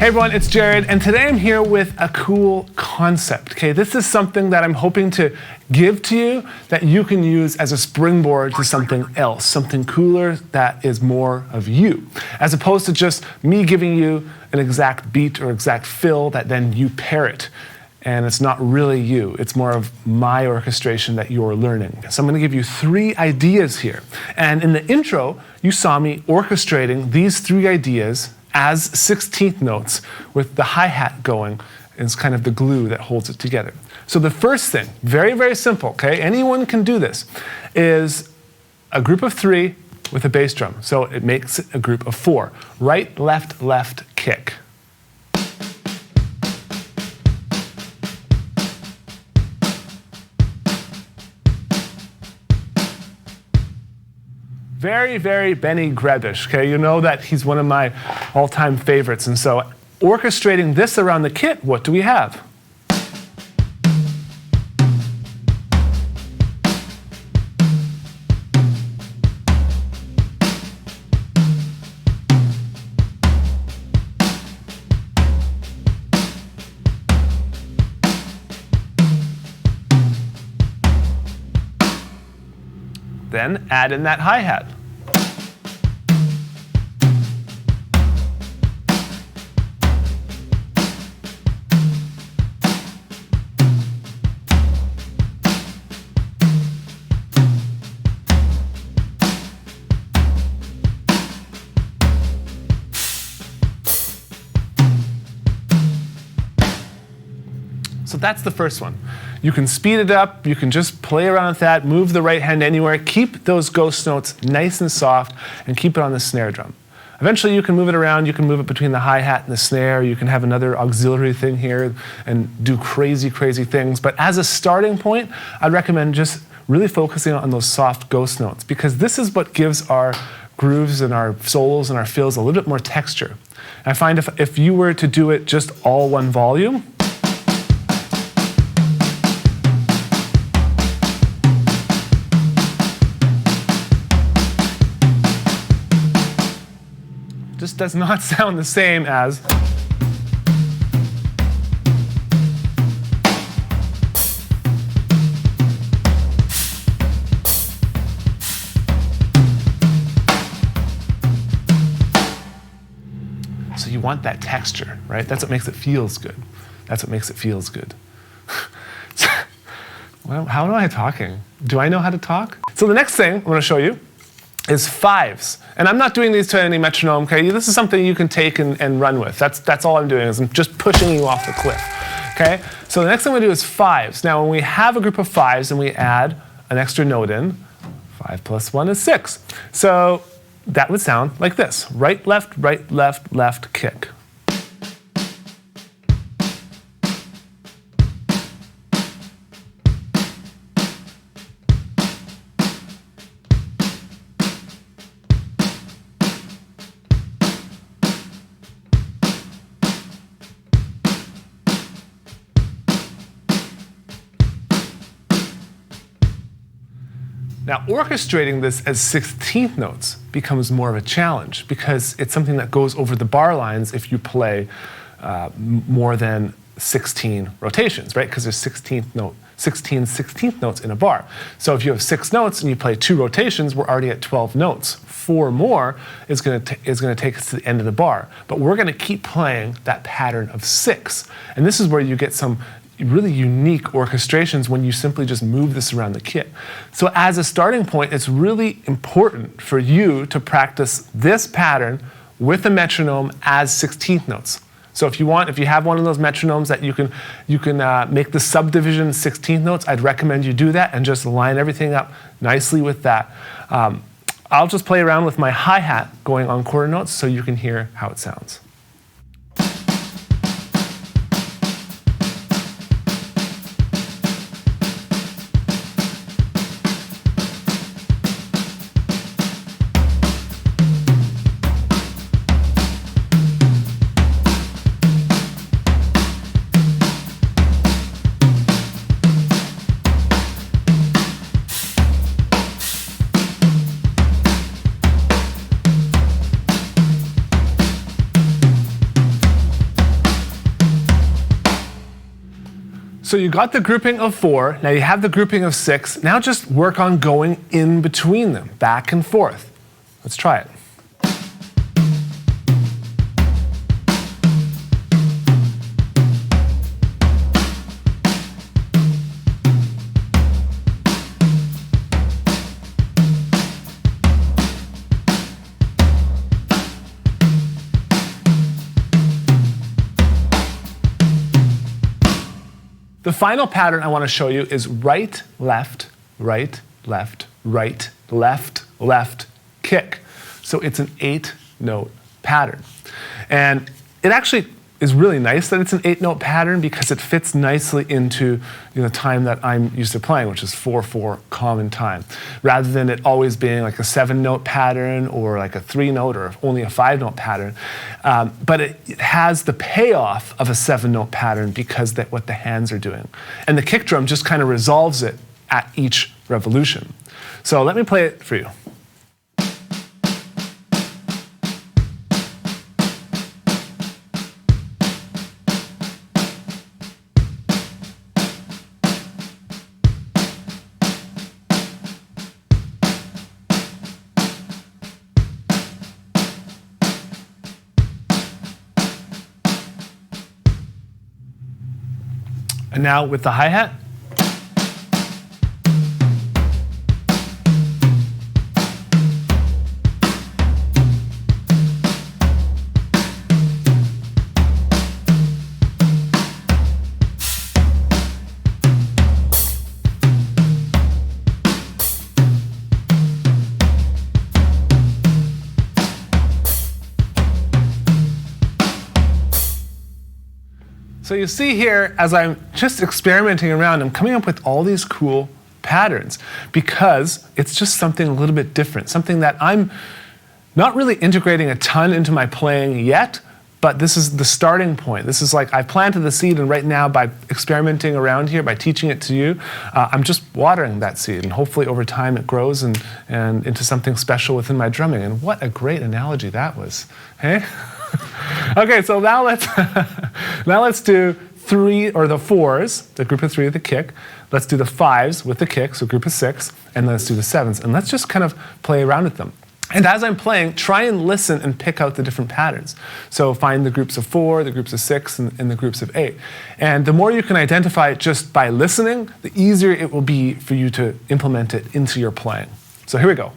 Hey everyone, it's Jared, and today I'm here with a cool concept. Okay, this is something that I'm hoping to give to you that you can use as a springboard to something else, something cooler that is more of you, as opposed to just me giving you an exact beat or exact fill that then you parrot. And it's not really you, it's more of my orchestration that you're learning. So I'm gonna give you 3 ideas here. And in the intro, you saw me orchestrating these 3 ideas as 16th notes with the hi-hat going. It's kind of the glue that holds it together. So the first thing, very, very simple, okay? Anyone can do this, is a group of 3 with a bass drum. So it makes a group of 4. Right, left, left, kick. Very, very Benny Greb-ish, okay? You know that he's one of my all-time favorites. And so orchestrating this around the kit, what do we have? Then add in that hi-hat. So that's the first one. You can speed it up, you can just play around with that, move the right hand anywhere, keep those ghost notes nice and soft, and keep it on the snare drum. Eventually you can move it around, you can move it between the hi-hat and the snare, you can have another auxiliary thing here and do crazy, crazy things. But as a starting point, I'd recommend just really focusing on those soft ghost notes, because this is what gives our grooves and our solos and our fills a little bit more texture. And I find if you were to do it just all one volume, just does not sound the same as. So you want that texture, right? That's what makes it feels good. That's what makes it feels good. Well, how am I talking? Do I know how to talk? So the next thing I'm going to show you is 5s. And I'm not doing these to any metronome, okay? This is something you can take and run with. That's all I'm doing, is I'm just pushing you off the cliff, okay? So the next thing we do is 5s. Now when we have a group of 5s and we add an extra note in, 5 plus 1 is 6. So that would sound like this. Right, left, left, kick. Now, orchestrating this as 16th notes becomes more of a challenge, because it's something that goes over the bar lines if you play more than 16 rotations, right? Because there's 16 16th notes in a bar. So if you have 6 notes and you play 2 rotations, we're already at 12 notes. 4 more is going to take us to the end of the bar. But we're going to keep playing that pattern of 6. And this is where you get some really unique orchestrations when you simply just move this around the kit. So as a starting point, it's really important for you to practice this pattern with a metronome as 16th notes. So if you have one of those metronomes that you can make the subdivision 16th notes, I'd recommend you do that and just line everything up nicely with that. I'll just play around with my hi-hat going on quarter notes so you can hear how it sounds. So you got the grouping of 4, now you have the grouping of 6. Now just work on going in between them, back and forth. Let's try it. The final pattern I want to show you is right, left, right, left, right, left, left, kick. So it's an 8-note pattern. And it actually is really nice that it's an 8-note pattern because it fits nicely into the time that I'm used to playing, which is 4/4 common time, rather than it always being like a 7-note pattern or like a 3-note or only a 5-note pattern. But it has the payoff of a 7-note pattern because that's what the hands are doing. And the kick drum just kind of resolves it at each revolution. So let me play it for you. And now with the hi-hat. So you see here, as I'm just experimenting around, I'm coming up with all these cool patterns because it's just something a little bit different, something that I'm not really integrating a ton into my playing yet, but this is the starting point. This is like I planted the seed, and right now by experimenting around here, by teaching it to you, I'm just watering that seed, and hopefully over time it grows and into something special within my drumming. And what a great analogy that was, hey? Okay, so now let's do 3 or the 4s, the group of 3 with the kick. Let's do the 5s with the kick, so group of 6, and let's do the 7s. And let's just kind of play around with them. And as I'm playing, try and listen and pick out the different patterns. So find the groups of 4, the groups of 6, and the groups of 8. And the more you can identify it just by listening, the easier it will be for you to implement it into your playing. So here we go.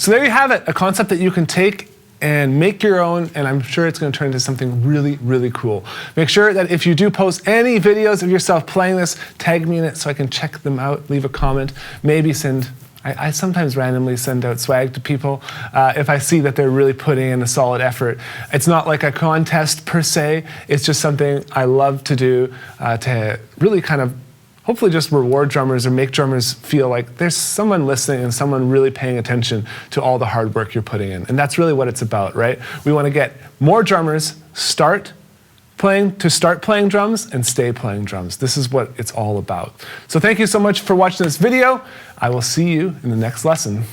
So there you have it, a concept that you can take and make your own, and I'm sure it's going to turn into something really, really cool. Make sure that if you do post any videos of yourself playing this, tag me in it so I can check them out, leave a comment, maybe send, I sometimes randomly send out swag to people if I see that they're really putting in a solid effort. It's not like a contest per se, it's just something I love to do to really kind of hopefully just reward drummers or make drummers feel like there's someone listening and someone really paying attention to all the hard work you're putting in. And that's really what it's about, right? We want to get more drummers start playing drums and stay playing drums. This is what it's all about. So thank you so much for watching this video. I will see you in the next lesson.